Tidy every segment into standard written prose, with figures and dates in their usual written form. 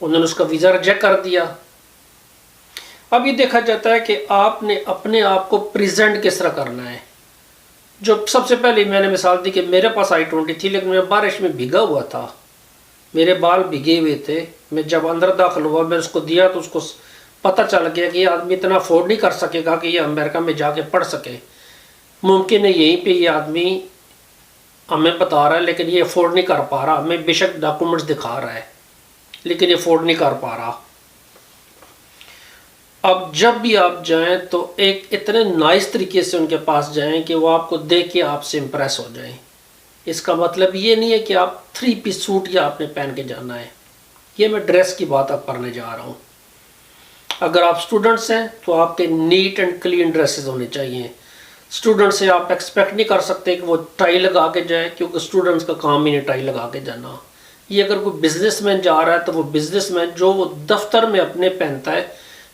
انہوں نے اس کا ویزا ریجیکٹ کر دیا. اب یہ دیکھا جاتا ہے کہ آپ نے اپنے آپ کو پریزنٹ کس طرح کرنا ہے. جو سب سے پہلے میں نے مثال دی کہ میرے پاس I-20 تھی لیکن میں بارش میں بھیگا ہوا تھا, میرے بال بھیگے ہوئے تھے. میں جب اندر داخل ہوا میں اس کو دیا تو اس کو پتہ چل گیا کہ یہ آدمی اتنا افورڈ نہیں کر سکے گا کہ یہ امریکہ میں جا کے پڑھ سکے. ممکن ہے یہیں پہ یہ آدمی ہمیں بتا رہا ہے لیکن یہ افورڈ نہیں کر پا رہا. ہمیں بے شک ڈاکومنٹس دکھا رہا ہے لیکن یہ افورڈ نہیں کر پا رہا. اب جب بھی آپ جائیں تو ایک اتنے نائس طریقے سے ان کے پاس جائیں کہ وہ آپ کو دیکھ کے آپ سے امپریس ہو جائیں. اس کا مطلب یہ نہیں ہے کہ آپ 3 پیس سوٹ یا آپ نے پہن کے جانا ہے. یہ میں ڈریس کی بات اب کرنے جا رہا ہوں. اگر آپ اسٹوڈنٹس ہیں تو آپ کے نیٹ اینڈ کلین ڈریسز ہونے چاہیے. اسٹوڈنٹ سے آپ ایکسپیکٹ نہیں کر سکتے کہ وہ ٹائی لگا کے جائے, کیونکہ اسٹوڈنٹس کا کام ہی نہیں ٹائی لگا کے جانا. یہ اگر کوئی بزنس مین جا رہا ہے تو وہ بزنس مین جو وہ دفتر میں اپنے پہنتا ہے,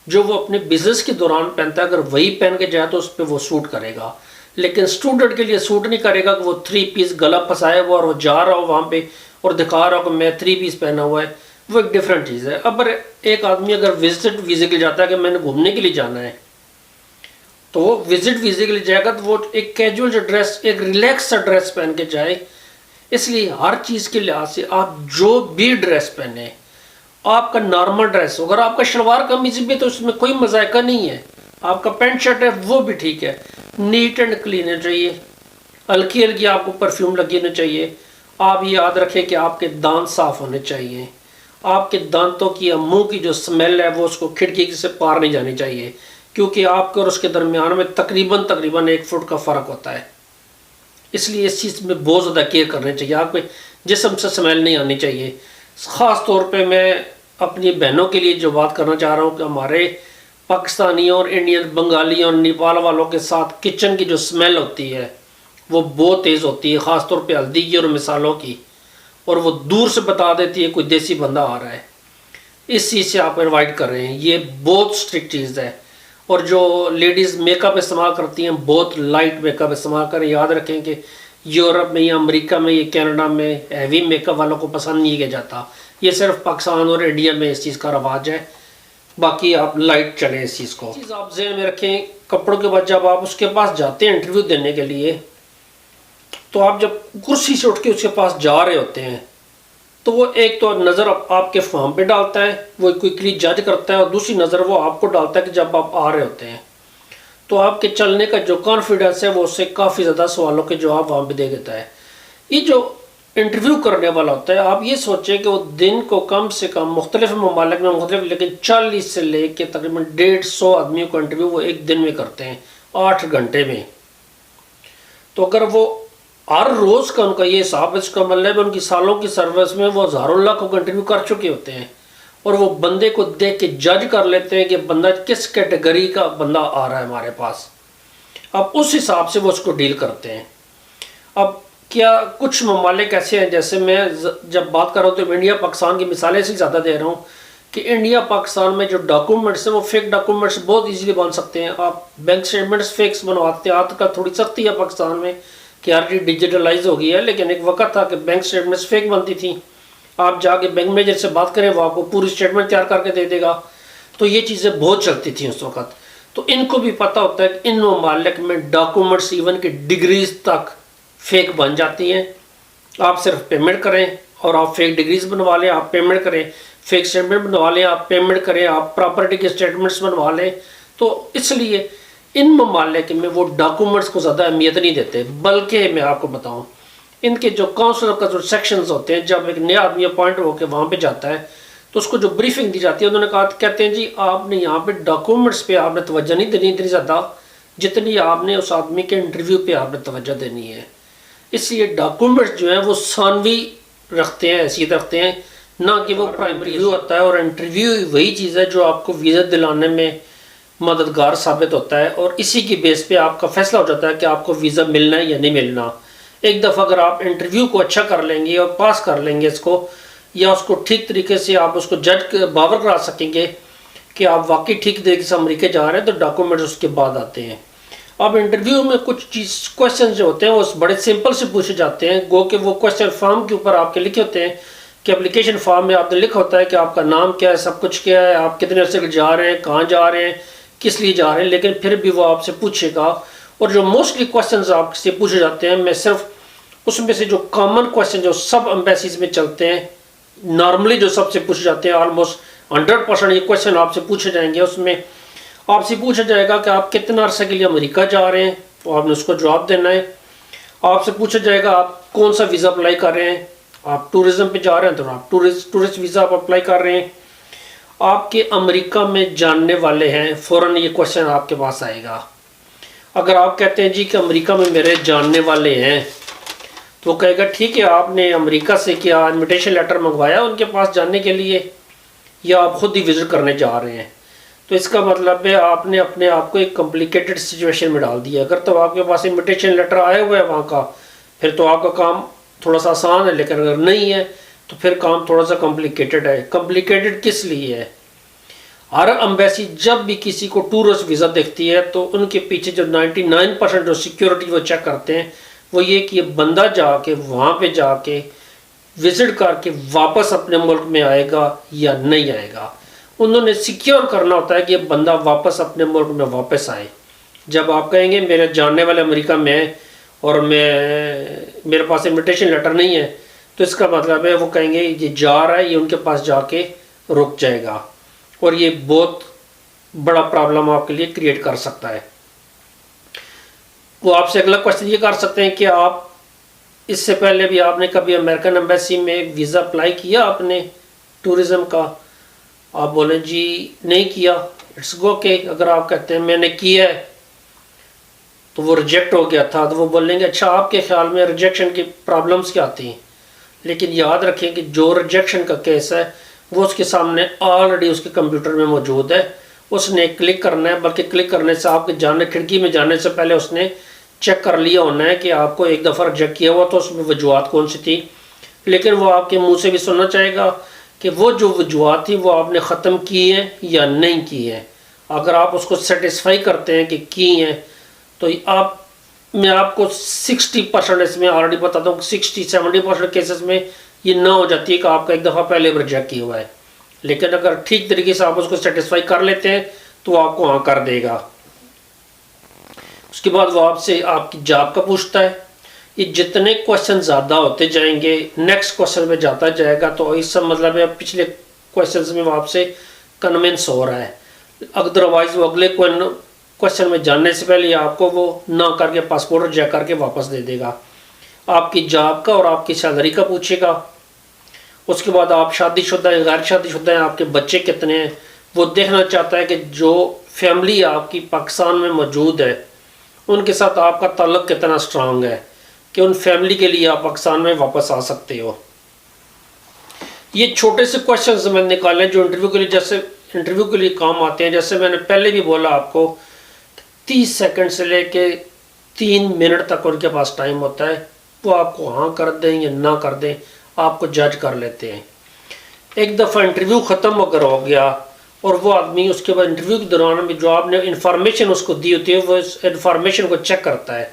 جو وہ اپنے بزنس کے دوران پہنتا ہے, اگر وہی پہن کے جائے تو اس پہ وہ سوٹ کرے گا. لیکن اسٹوڈنٹ کے لیے سوٹ نہیں کرے گا کہ وہ 3 پیس گلا پھنسائے ہوا اور وہ جا رہا ہو وہاں پہ اور دکھا رہا ہو کہ میں 3 پیس پہنا ہوا ہے. وہ ایک ڈیفرنٹ چیز ہے. اب ایک آدمی اگر وزٹ ویزے کے لیے جاتا ہے کہ میں نے گھومنے کے لیے جانا ہے, تو وہ وزٹ ویزے کے لیے جائے گا تو وہ ایک کیجول جو ڈریس, ایک ریلیکس سا ڈریس پہن کے جائے. اس لیے ہر چیز کے لحاظ سے آپ جو بھی ڈریس پہنے, آپ کا نارمل ڈریس, اگر آپ کا شلوار قمیض بھی تو اس میں کوئی مذائقہ نہیں ہے, آپ کا پینٹ شرٹ ہے وہ بھی ٹھیک ہے, نیٹ اینڈ کلین ہونا چاہیے. ہلکی ہلکی آپ کو پرفیوم لگی ہونا چاہیے. آپ یہ یاد رکھیں کہ آپ کے دانت صاف ہونے چاہیے. آپ کے دانتوں کی یا منہ کی جو سمیل ہے وہ اس کو کھڑکی سے پار نہیں جانی چاہیے, کیونکہ آپ کے اور اس کے درمیان میں تقریباً 1 فٹ کا فرق ہوتا ہے. اس لیے اس چیز میں بہت زیادہ کیئر کرنی چاہیے. آپ کے جسم سے سمیل نہیں آنی چاہیے. خاص طور پہ میں اپنی بہنوں کے لیے جو بات کرنا چاہ رہا ہوں کہ ہمارے پاکستانیوں اور انڈین, بنگالیوں اور نیپال والوں کے ساتھ کچن کی جو سمیل ہوتی ہے وہ بہت تیز ہوتی ہے, خاص طور پہ ہلدی کی اور مسالوں کی, اور وہ دور سے بتا دیتی ہے کوئی دیسی بندہ آ رہا ہے. اس چیز سے آپ اوائڈ کر رہے ہیں. یہ بہت اسٹرکٹ چیز ہے. اور جو لیڈیز میک اپ استعمال کرتی ہیں بہت لائٹ میک اپ استعمال کریں. یاد رکھیں کہ یورپ میں یا امریکہ میں یا کینیڈا میں ہیوی میک اپ والوں کو پسند نہیں کیا جاتا. یہ صرف پاکستان اور انڈیا میں اس چیز کا رواج ہے, باقی آپ لائٹ چلیں اس چیز کو. چیز آپ ذہن میں رکھیں کپڑوں کے بعد جب آپ اس کے پاس جاتے ہیں انٹرویو دینے کے لیے, تو آپ جب کرسی سے اٹھ کے اس کے پاس جا رہے ہوتے ہیں تو وہ ایک تو نظر آپ کے فارم پہ ڈالتا ہے, وہ کوئکلی جج کرتا ہے, اور دوسری نظر وہ آپ کو ڈالتا ہے کہ جب آپ آ رہے ہوتے ہیں تو آپ کے چلنے کا جو کانفیڈنس ہے وہ اس سے کافی زیادہ سوالوں کے جواب وہاں پہ دے دیتا ہے. یہ جو انٹرویو کرنے والا ہوتا ہے, آپ یہ سوچیں کہ وہ دن کو کم سے کم مختلف ممالک میں مختلف, لیکن 40 سے لے کے تقریباً 150 آدمیوں کو انٹرویو وہ ایک دن میں کرتے ہیں 8 گھنٹے میں. تو اگر وہ ہر روز کا ان کا یہ حساب ہے, اس کا مطلب ان کی سالوں کی سروس میں وہ ہزاروں لاکھوں کو انٹرویو کر چکے ہوتے ہیں, اور وہ بندے کو دیکھ کے جج کر لیتے ہیں کہ بندہ کس کیٹیگری کا بندہ آ رہا ہے ہمارے پاس. اب اس حساب سے وہ اس کو ڈیل کرتے ہیں. اب کیا کچھ ممالک ایسے ہیں, جیسے میں جب بات کر رہا ہوں تو انڈیا پاکستان کی مثالیں سے زیادہ دے رہا ہوں, کہ انڈیا پاکستان میں جو ڈاکومنٹس ہیں وہ فیک ڈاکومنٹس بہت ایزیلی بن سکتے ہیں. آپ بینک سٹیٹمنٹس فیکس بنواتے ہیں. آج کل تھوڑی سختی ہے پاکستان میں کہ ہر چیز ڈیجیٹلائز ہو گئی ہے, لیکن ایک وقت تھا کہ بینک سٹیٹمنٹس فیک بنتی تھیں. آپ جا کے بینک مینیجر سے بات کریں وہ آپ کو پوری سٹیٹمنٹ تیار کر کے دے دے گا. تو یہ چیزیں بہت چلتی تھیں اس وقت. تو ان کو بھی پتہ ہوتا ہے کہ ان ممالک میں ڈاکومنٹس ایون کی ڈگریز تک فیک بن جاتی ہیں. آپ صرف پیمنٹ کریں اور آپ فیک ڈگریز بنوا لیں, آپ پیمنٹ کریں, فیک سٹیٹمنٹ بنوا لیں, آپ پیمنٹ کریں, آپ پراپرٹی کے سٹیٹمنٹس بنوا لیں. تو اس لیے ان ممالک میں وہ ڈاکومنٹس کو زیادہ اہمیت نہیں دیتے, بلکہ میں آپ کو بتاؤں ان کے جو کاؤنسل کا جو سیکشنز ہوتے ہیں, جب ایک نیا آدمی اپوائنٹ ہو کے وہاں پہ جاتا ہے تو اس کو جو بریفنگ دی جاتی ہے, انہوں نے کہتے ہیں جی آپ نے یہاں پہ ڈاکومنٹس پہ آپ نے توجہ نہیں دینی اتنی زیادہ جتنی آپ نے اس آدمی کے انٹرویو پہ آپ نے توجہ دینی ہے. اس لیے ڈاکومنٹس جو ہیں وہ ثانوی رکھتے ہیں, حیثیت رکھتے ہیں, نہ کہ وہ پرائمری ہوتا ہے. اور انٹرویو وہی چیز ہے جو آپ کو ویزا دلانے میں مددگار ثابت ہوتا ہے, اور اسی کی بیس پہ آپ کا فیصلہ ہو جاتا ہے کہ آپ کو ویزا ملنا ہے یا نہیں ملنا. ایک دفعہ اگر آپ انٹرویو کو اچھا کر لیں گے اور پاس کر لیں گے اس کو, یا اس کو ٹھیک طریقے سے آپ اس کو جج باور کرا سکیں گے کہ آپ واقعی ٹھیک طریقے سے امریکہ جا رہے ہیں, تو ڈاکومنٹس اس کے بعد آتے ہیں. اب انٹرویو میں کچھ کویسچن جو ہوتے ہیں وہ بڑے سمپل سے پوچھے جاتے ہیں, گو کہ وہ کویسچن فارم کے اوپر آپ کے لکھے ہوتے ہیں کہ اپلیکیشن فارم میں آپ نے لکھا ہوتا ہے کہ آپ کا نام کیا ہے، سب کچھ کیا ہے، آپ کتنے عرصے کے جا رہے ہیں، کہاں جا رہے ہیں، کس لیے جا رہے ہیں، لیکن پھر بھی وہ آپ سے پوچھے گا. اور جو موسٹلی کوشچنز آپ سے پوچھے جاتے ہیں، میں صرف اس میں سے جو کامن کوشچن جو سب امبیسیز میں چلتے ہیں، نارملی جو سب سے پوچھے جاتے ہیں، آلموسٹ 100% یہ کوشچن آپ سے پوچھے جائیں گے. اس میں آپ سے پوچھا جائے گا کہ آپ کتنا عرصے کے لیے امریکہ جا رہے ہیں، تو آپ نے اس کو جواب دینا ہے. آپ سے پوچھا جائے گا آپ کون سا ویزا اپلائی کر رہے ہیں، آپ ٹورزم پہ جا رہے ہیں تو آپ ٹورسٹ ویزا آپ اپلائی کر رہے ہیں. آپ کے امریکہ میں جاننے والے ہیں، فوراً یہ کوشچن آپ کے پاس آئے گا. اگر آپ کہتے ہیں جی کہ امریکہ میں میرے جاننے والے ہیں، تو وہ کہے گا ٹھیک ہے، آپ نے امریکہ سے کیا انویٹیشن لیٹر منگوایا ان کے پاس جانے کے لیے، یا آپ خود ہی وزٹ کرنے جا رہے ہیں. تو اس کا مطلب ہے آپ نے اپنے آپ کو ایک کمپلیکیٹڈ سچویشن میں ڈال دیا. اگر تو آپ کے پاس انویٹیشن لیٹر آئے ہوئے ہے وہاں کا، پھر تو آپ کا کام تھوڑا سا آسان ہے، لیکن اگر نہیں ہے تو پھر کام تھوڑا سا کمپلیکیٹڈ ہے. کمپلیکیٹڈ کس لیے ہے؟ ہر امبیسی جب بھی کسی کو ٹورسٹ ویزا دیکھتی ہے تو ان کے پیچھے جو 99% جو سیکیورٹی وہ چیک کرتے ہیں وہ یہ کہ یہ بندہ جا کے وہاں پہ جا کے وزٹ کر کے واپس اپنے ملک میں آئے گا یا نہیں آئے گا. انہوں نے سیکیور کرنا ہوتا ہے کہ یہ بندہ واپس اپنے ملک میں واپس آئے. جب آپ کہیں گے میرے جاننے والے امریکہ میں ہیں اور میرے پاس انویٹیشن لیٹر نہیں ہے، تو اس کا مطلب ہے وہ کہیں گے یہ جا رہا ہے، یہ ان کے پاس جا کے رک جائے گا، اور یہ بہت بڑا پرابلم آپ کے لیے کریٹ کر سکتا ہے. وہ آپ سے اگلا کوشچن یہ کر سکتے ہیں کہ آپ اس سے پہلے بھی آپ نے کبھی امریکن ایمبیسی میں ویزا اپلائی کیا آپ نے ٹورزم کا؟ آپ بولیں جی نہیں کیا، اٹس گو کہ اگر آپ کہتے ہیں میں نے کیا ہے تو وہ ریجیکٹ ہو گیا تھا، تو وہ بولیں گے اچھا آپ کے خیال میں ریجیکشن کی پرابلمس کیا آتی ہیں. لیکن یاد رکھیں کہ جو ریجیکشن کا کیس ہے وہ اس کے سامنے آلریڈی اس کے کمپیوٹر میں موجود ہے. اس نے کلک کرنا ہے، بلکہ کلک کرنے سے آپ کے کھڑکی میں جانے سے پہلے اس نے چیک کر لیا ہونا ہے کہ آپ کو ایک دفعہ ریجیکٹ کیا ہوا تو اس میں وجوہات کون سی تھی. لیکن وہ آپ کے منہ سے بھی سننا چاہے گا کہ وہ جو وجوہات تھی وہ آپ نے ختم کی ہیں یا نہیں کی ہیں. اگر آپ اس کو سیٹسفائی کرتے ہیں کہ کی ہیں تو میں آپ کو 60% اس میں آلریڈی بتاتا ہوں کہ 60-70% کیسز میں یہ نہ ہو جاتی ہے کہ آپ کا ایک دفعہ پہلے ریجیکٹ کیا ہوا ہے. لیکن اگر ٹھیک طریقے سے آپ اس کو سیٹسفائی کر لیتے ہیں تو وہ آپ کو ہاں کر دے گا. اس کے بعد وہ آپ سے آپ کی جاب کا پوچھتا ہے. یہ جتنے کوشچن زیادہ ہوتے جائیں گے نیکسٹ کوشچن میں جاتا جائے گا، تو اس سے مطلب ہے پچھلے کوشچنز میں وہ آپ سے کنونس ہو رہا ہے. ادروائز وہ اگلے کوشچن میں جاننے سے پہلے آپ کو وہ نہ کر کے پاسپورٹ ریجیکٹ کر کے واپس دے دے گا. آپ کی جاب کا اور آپ کی سیلری کا پوچھے گا. اس کے بعد آپ شادی شدہ ہیں غیر شادی شدہ ہیں، آپ کے بچے کتنے ہیں، وہ دیکھنا چاہتا ہے کہ جو فیملی آپ کی پاکستان میں موجود ہے ان کے ساتھ آپ کا تعلق کتنا سٹرانگ ہے کہ ان فیملی کے لیے آپ پاکستان میں واپس آ سکتے ہو. یہ چھوٹے سے کوشچنز میں نے نکالے جو انٹرویو کے لیے کام آتے ہیں. جیسے میں نے پہلے بھی بولا آپ کو 30 سیکنڈ سے لے کے 3 منٹ تک ان کے پاس ٹائم ہوتا ہے. وہ آپ کو ہاں کر دیں یا نہ کر دیں آپ کو جج کر لیتے ہیں. ایک دفعہ انٹرویو ختم اگر ہو گیا اور وہ آدمی اس کے بعد انٹرویو کے دوران میں جو آپ نے انفارمیشن اس کو دی ہوتی ہے وہ اس انفارمیشن کو چیک کرتا ہے.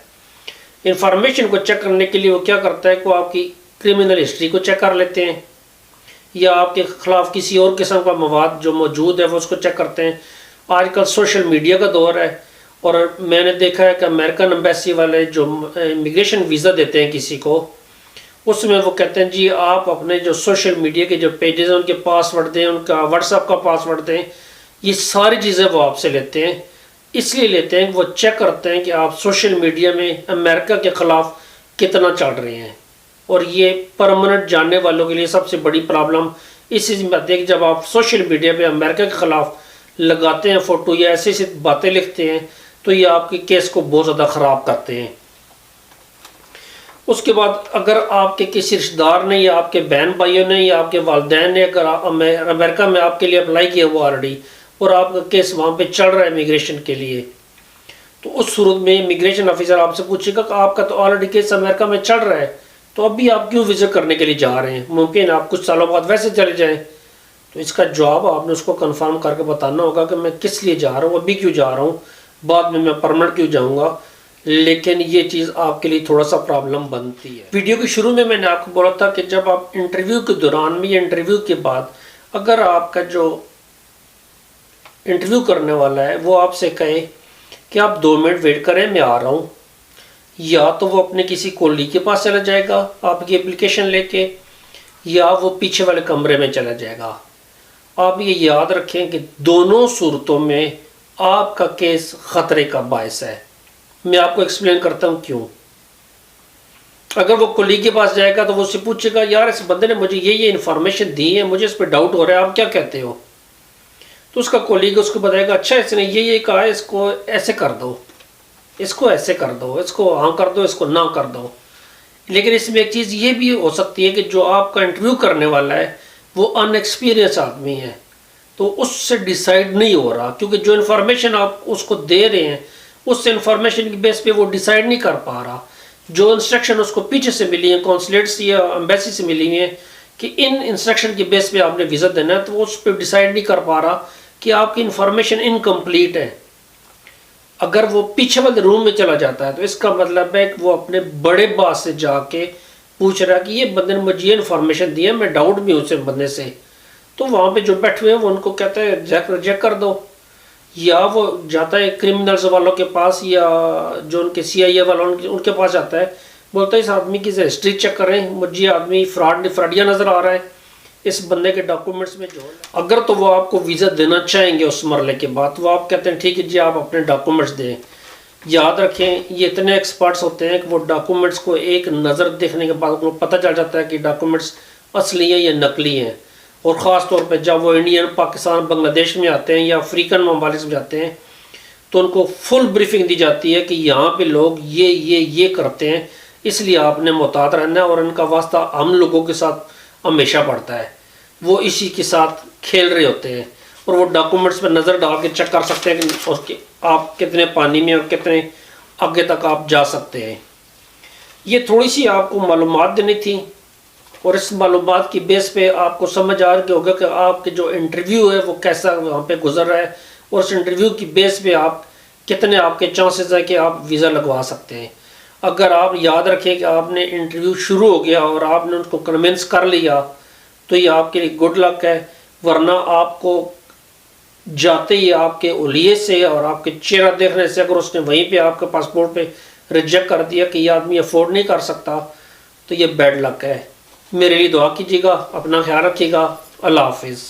انفارمیشن کو چیک کرنے کے لیے وہ کیا کرتا ہے کہ وہ آپ کی کرمنل ہسٹری کو چیک کر لیتے ہیں، یا آپ کے خلاف کسی اور قسم کا مواد جو موجود ہے وہ اس کو چیک کرتے ہیں. آج کل سوشل میڈیا کا دور ہے، اور میں نے دیکھا ہے کہ امریکن ایمبیسی والے جو امیگریشن ویزا دیتے ہیں کسی کو، اس میں وہ کہتے ہیں جی آپ اپنے جو سوشل میڈیا کے جو پیجز ہیں ان کے پاس ورڈ دیں، ان کا واٹس ایپ کا پاس ورڈ دیں. یہ ساری چیزیں وہ آپ سے لیتے ہیں. اس لیے لیتے ہیں کہ وہ چیک کرتے ہیں کہ آپ سوشل میڈیا میں امریکہ کے خلاف کتنا چل رہے ہیں. اور یہ پرماننٹ جاننے والوں کے لیے سب سے بڑی پرابلم اس چیز میں آتی ہے کہ جب آپ سوشل میڈیا پہ امریکہ کے خلاف لگاتے ہیں فوٹو یا ایسی ایسی باتیں لکھتے ہیں تو یہ آپ کے کیس کو بہت زیادہ خراب کرتے ہیں. اس کے بعد اگر آپ کے کسی رشتہ دار نے یا آپ کے بہن بھائیوں نے یا آپ کے والدین نے اگر امریکہ میں آپ کے لیے اپلائی کیا ہوا آلریڈی اور آپ کا کیس وہاں پہ چل رہا ہے امیگریشن کے لیے، تو اس صورت میں امیگریشن آفیسر آپ سے پوچھے گا کہ آپ کا تو آلریڈی کیس امریکہ میں چل رہا ہے تو اب بھی آپ کیوں وزٹ کرنے کے لیے جا رہے ہیں؟ ممکن آپ کچھ سالوں بعد ویسے چلے جائیں. تو اس کا جواب آپ نے اس کو کنفرم کر کے بتانا ہوگا کہ میں کس لیے جا رہا ہوں، ابھی کیوں جا رہا ہوں، بعد میں پرمنٹ کیوں جاؤں گا. لیکن یہ چیز آپ کے لیے تھوڑا سا پرابلم بنتی ہے۔ ویڈیو کے شروع میں نے آپ کو بولا تھا کہ جب آپ انٹرویو کے دوران میں یا انٹرویو کے بعد اگر آپ کا جو انٹرویو کرنے والا ہے وہ آپ سے کہے کہ آپ 2 منٹ ویٹ کریں میں آ رہا ہوں، یا تو وہ اپنے کسی کولیگ کے پاس چلا جائے گا آپ کی اپلیکیشن لے کے، یا وہ پیچھے والے کمرے میں چلا جائے گا۔ آپ یہ یاد رکھیں کہ دونوں صورتوں میں آپ کا کیس خطرے کا باعث ہے۔ میں آپ کو ایکسپلین کرتا ہوں کیوں۔ اگر وہ کولیگ کے پاس جائے گا تو وہ اس سے پوچھے گا یار اس بندے نے مجھے یہ انفارمیشن دی ہے، مجھے اس پہ ڈاؤٹ ہو رہا ہے، آپ کیا کہتے ہو؟ تو اس کا کولیگ اس کو بتائے گا اچھا اس نے یہ کہا ہے، اس کو ایسے کر دو، اس کو ایسے کر دو، اس کو ہاں کر دو، اس کو نہ کر دو۔ لیکن اس میں ایک چیز یہ بھی ہو سکتی ہے کہ جو آپ کا انٹرویو کرنے والا ہے وہ ان ایکسپیرینس آدمی ہے، تو اس سے ڈیسائیڈ نہیں ہو رہا، کیونکہ جو انفارمیشن آپ اس کو دے رہے ہیں اس سے انفارمیشن کی بیس پہ وہ ڈیسائیڈ نہیں کر پا رہا۔ جو انسٹرکشن اس کو پیچھے سے ملی ہیں، کونسلیٹ سے یا ایمبیسی سے ملی ہوئی ہیں کہ ان انسٹرکشن کی بیس پہ آپ نے ویزا دینا ہے، تو وہ اس پہ ڈیسائیڈ نہیں کر پا رہا کہ آپ کی انفارمیشن انکمپلیٹ ہے۔ اگر وہ پیچھے والے روم میں چلا جاتا ہے تو اس کا مطلب ہے کہ وہ اپنے بڑے باس سے جا کے پوچھ رہا ہے کہ یہ بندے نے مجھے یہ انفارمیشن دی ہے، میں ڈاؤٹ بھی ہوں اس بندے سے، تو وہاں پہ جو بیٹھے ہوئے ہیں وہ ان کو کہتا ہے ریجیکٹ کر دو، یا وہ جاتا ہے کرمنلز والوں کے پاس یا جو ان کے سی آئی اے والوں ان کے پاس جاتا ہے، بولتا ہے اس آدمی کی ہسٹری چیک کریں، مجھے آدمی فراڈیا نظر آ رہا ہے، اس بندے کے ڈاکومنٹس میں جو ہے اگر تو وہ آپ کو ویزا دینا چاہیں گے اس مرحلے کے بعد، وہ آپ کہتے ہیں ٹھیک ہے جی آپ اپنے ڈاکومنٹس دیں۔ یاد رکھیں یہ اتنے ایکسپرٹس ہوتے ہیں کہ وہ ڈاکومنٹس کو ایک نظر دیکھنے کے بعد ان کو پتہ چل جاتا ہے کہ ڈاکومنٹس اصلی ہیں یا نقلی ہیں، اور خاص طور پہ جب وہ انڈین، پاکستان، بنگلہ دیش میں آتے ہیں یا افریقن ممالک میں جاتے ہیں تو ان کو فل بریفنگ دی جاتی ہے کہ یہاں پہ لوگ یہ کرتے ہیں، اس لیے آپ نے محتاط رہنا ہے، اور ان کا واسطہ ہم لوگوں کے ساتھ ہمیشہ پڑتا ہے۔ وہ اسی کے ساتھ کھیل رہے ہوتے ہیں اور وہ ڈاکومنٹس پہ نظر ڈال کے چیک کر سکتے ہیں کہ آپ کتنے پانی میں اور کتنے آگے تک آپ جا سکتے ہیں۔ یہ تھوڑی سی آپ کو معلومات دینی تھی، اور اس معلومات کی بیس پہ آپ کو سمجھ آ رہا ہوگا کہ آپ کے جو انٹرویو ہے وہ کیسا وہاں پہ گزر رہا ہے، اور اس انٹرویو کی بیس پہ آپ کتنے آپ کے چانسز ہیں کہ آپ ویزا لگوا سکتے ہیں۔ اگر آپ یاد رکھیں کہ آپ نے انٹرویو شروع ہو گیا اور آپ نے ان کو کنونس کر لیا تو یہ آپ کے لیے گڈ لک ہے، ورنہ آپ کو جاتے ہی آپ کے اولیے سے اور آپ کے چہرہ دیکھنے سے اگر اس نے وہیں پہ آپ کے پاسپورٹ پہ ریجیکٹ کر دیا کہ یہ آدمی افورڈ نہیں کر سکتا تو یہ بیڈ لک ہے۔ میرے لیے دعا کیجیے گا، اپنا خیال رکھیے گا، اللہ حافظ۔